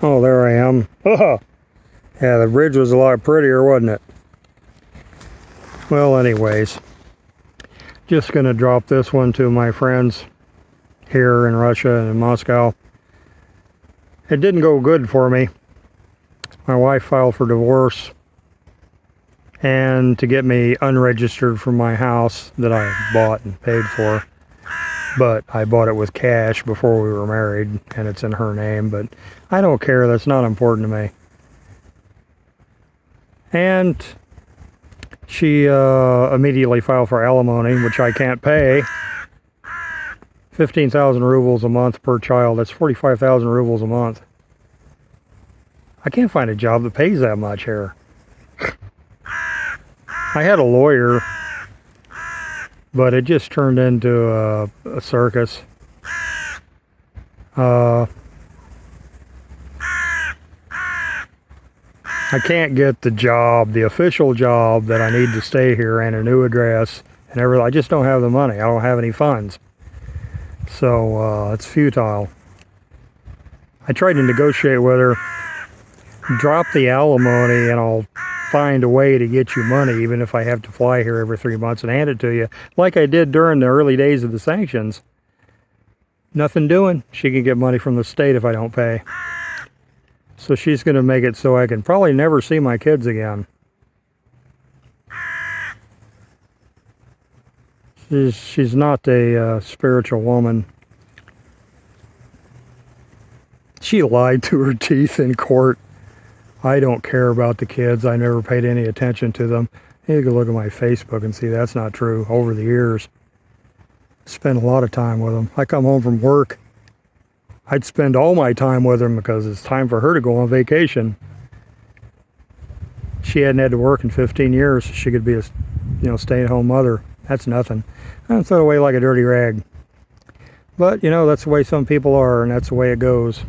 Oh, there I am. Oh, yeah, the bridge was a lot prettier, wasn't it? Well, anyways, just going to drop this one to my friends here in Russia and in Moscow. It didn't go good for me. My wife filed for divorce and to get me unregistered from my house that I bought and paid for. But I bought it with cash before we were married, and it's in her name, but I don't care. That's not important to me. And she immediately filed for alimony, which I can't pay. 15,000 rubles a month per child. That's 45,000 rubles a month. I can't find a job that pays that much here. I had a lawyer, but it just turned into a circus. I can't get the job, the official job that I need to stay here and a new address and everything. I just don't have the money. I don't have any funds. So it's futile. I tried to negotiate with her, drop the alimony and I'll find a way to get you money, even if I have to fly here every 3 months and hand it to you, like I did during the early days of the sanctions. Nothing doing. She can get money from the state if I don't pay. So she's going to make it so I can probably never see my kids again. She's not a spiritual woman. She lied to her teeth in court. I don't care about the kids. I never paid any attention to them. You can look at my Facebook and see that's not true. Over the years, spend a lot of time with them. I come home from work, I'd spend all my time with them because it's time for her to go on vacation. She hadn't had to work in 15 years. She could be a stay-at-home mother. That's nothing. I throw it away like a dirty rag. But, that's the way some people are, and that's the way it goes.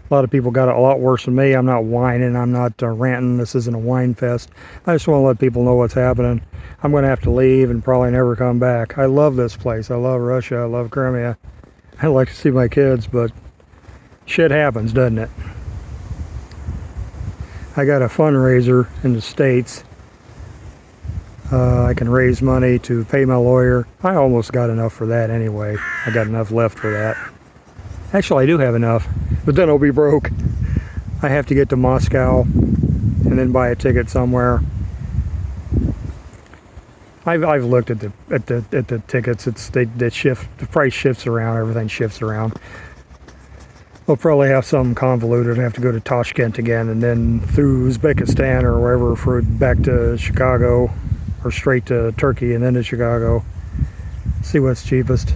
A lot of people got it a lot worse than me. I'm not whining. I'm not ranting. This isn't a whine fest. I just want to let people know what's happening. I'm going to have to leave and probably never come back. I love this place. I love Russia. I love Crimea. I like to see my kids, but shit happens, doesn't it? I got a fundraiser in the States. I can raise money to pay my lawyer. I almost got enough for that anyway. I got enough left for that. Actually, I do have enough, but then I'll be broke. I have to get to Moscow and then buy a ticket somewhere. I've looked at the tickets. They shift. The price shifts around. Everything shifts around. We'll probably have some convoluted. I have to go to Tashkent again, and then through Uzbekistan or wherever back to Chicago, or straight to Turkey and then to Chicago. See what's cheapest.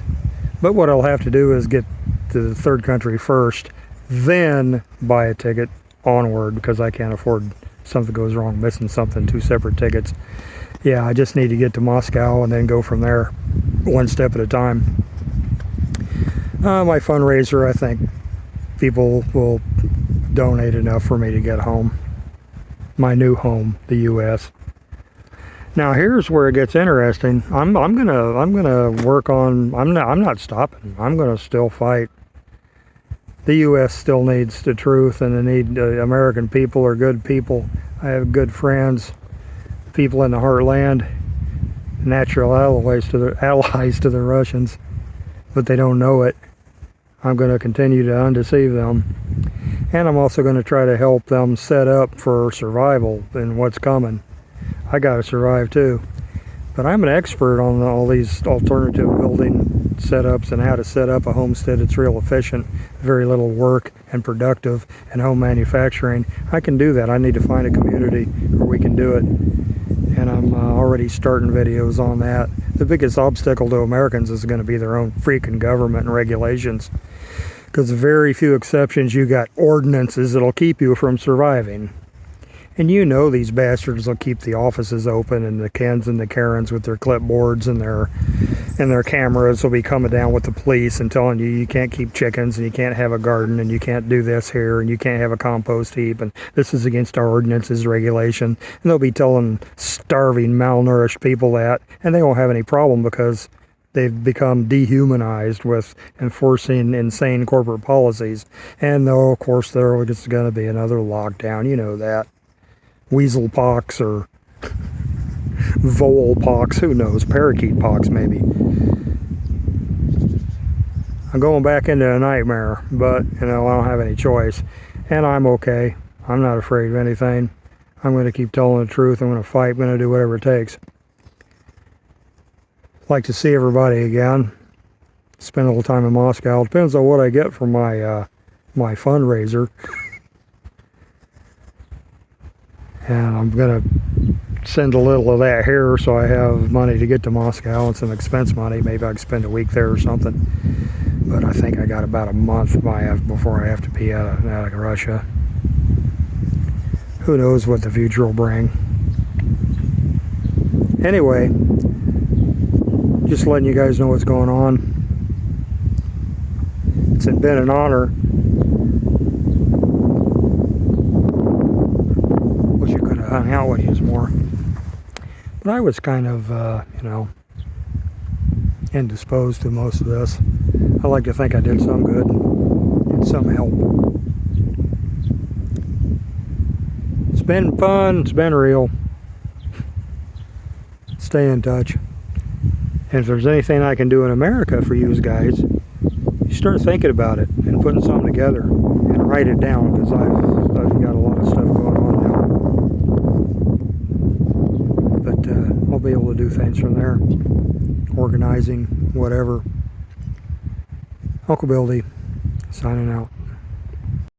But what I'll have to do is get to the third country first, then buy a ticket onward, because I can't afford something goes wrong, missing something, 2 separate tickets. Yeah, I just need to get to Moscow and then go from there, one step at a time. My fundraiser, I think people will donate enough for me to get home. My new home, the U.S. Now here's where it gets interesting. I'm gonna work on. I'm not stopping. I'm gonna still fight. The U.S. still needs the truth, and they need American people are good people. I have good friends, people in the heartland, natural allies to the Russians, but they don't know it. I'm going to continue to undeceive them, and I'm also going to try to help them set up for survival in what's coming. I got to survive too, but I'm an expert on all these alternative building setups and how to set up a homestead that's real efficient, very little work and productive, and home manufacturing. I can do that. I need to find a community where we can do it, and I'm already starting videos on that. The biggest obstacle to Americans is going to be their own freaking government and regulations, because very few exceptions, you got ordinances that'll keep you from surviving. And these bastards will keep the offices open, and the Kens and the Karens with their clipboards and their cameras will be coming down with the police and telling you can't keep chickens, and you can't have a garden, and you can't do this here, and you can't have a compost heap, and this is against our ordinances regulation. And they'll be telling starving, malnourished people that, and they won't have any problem because they've become dehumanized with enforcing insane corporate policies. And though, of course, there is going to be another lockdown. You know that. Weasel pox or vole pox, who knows? Parakeet pox, maybe. I'm going back into a nightmare, but, you know, I don't have any choice. And I'm okay. I'm not afraid of anything. I'm going to keep telling the truth. I'm going to fight. I'm going to do whatever it takes. Like to see everybody again. Spend a little time in Moscow. Depends on what I get from my my fundraiser. And I'm going to send a little of that here so I have money to get to Moscow and some expense money. Maybe I can spend a week there or something. But I think I got about a month before I have to be out of Russia. Who knows what the future will bring. Anyway, just letting you guys know what's going on. It's been an honor. Wish I could have hung out with you more. But I was kind of, you know, indisposed to most of this. I like to think I did some good and some help. It's been fun. It's been real. Stay in touch. And if there's anything I can do in America for you guys, you start thinking about it and putting something together and write it down, because I've got a lot of stuff going on now. But I'll be able to do things from there. Organizing, whatever. Uncle Bildy, signing out.